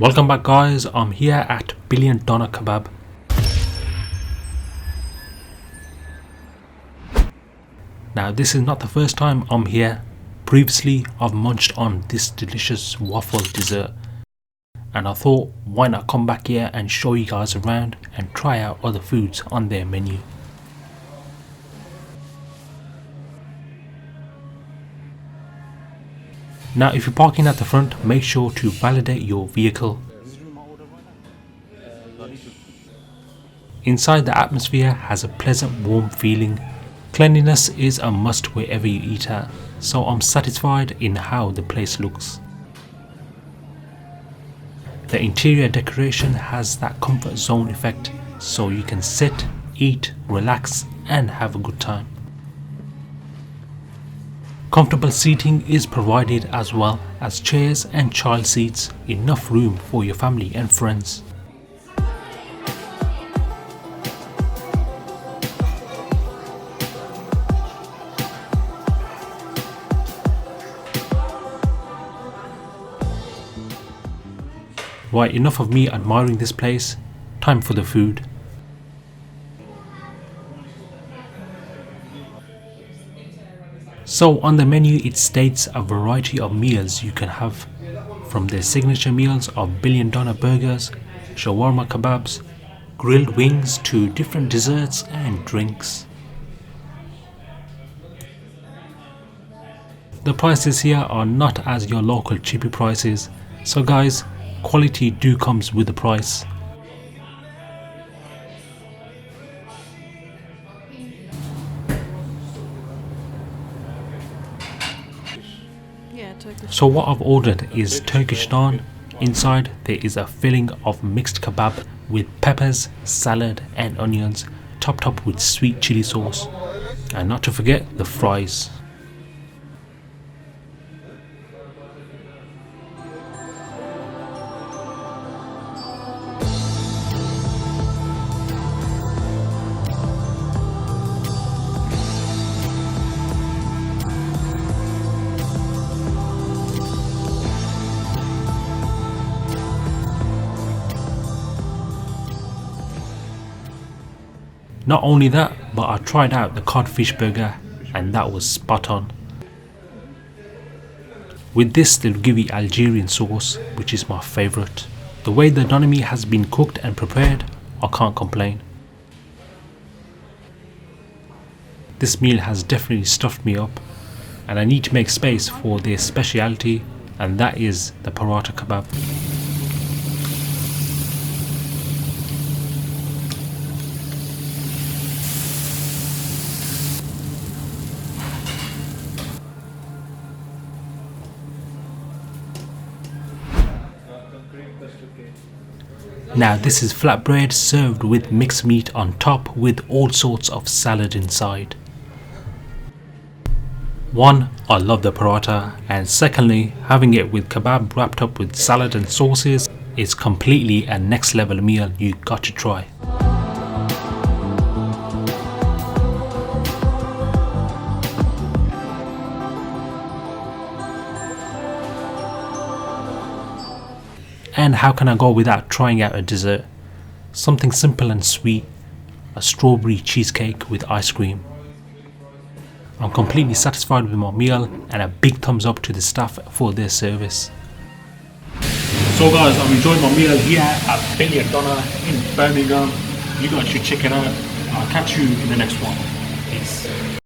Welcome back guys, I'm here at Billion Doner Kebab. Now this is not the first time I'm here. Previously I've munched on this delicious waffle dessert and I thought why not come back here and show you guys around and try out other foods on their menu. Now if you're parking at the front, make sure to validate your vehicle. Inside, the atmosphere has a pleasant warm feeling. Cleanliness is a must wherever you eat at, so I'm satisfied in how the place looks. The interior decoration has that comfort zone effect, so you can sit, eat, relax and have a good time. Comfortable seating is provided as well as chairs and child seats, enough room for your family and friends. Right, enough of me admiring this place, time for the food. So on the menu it states a variety of meals you can have, from their signature meals of Billion Doner burgers, Shawarma Kebabs, grilled wings to different desserts and drinks. The prices here are not as your local cheapy prices, so guys, quality do comes with the price. So what I've ordered is Turkish naan. Inside there is a filling of mixed kebab with peppers, salad and onions, topped up with sweet chili sauce, and not to forget the fries. Not only that, but I tried out the codfish burger and that was spot on. With this they'll give you Algerian sauce, which is my favourite. The way the doner meat has been cooked and prepared, I can't complain. This meal has definitely stuffed me up and I need to make space for their speciality, and that is the Paratha Kebab. Now this is flatbread served with mixed meat on top with all sorts of salad inside. One, I love the paratha, and secondly, having it with kebab wrapped up with salad and sauces is completely a next level meal you got to try. And how can I go without trying out a dessert? Something simple and sweet, a strawberry cheesecake with ice cream. I'm completely satisfied with my meal and a big thumbs up to the staff for their service. So guys, I'm enjoying my meal here at Billion Doner in Birmingham. You guys should check it out. I'll catch you in the next one. Peace.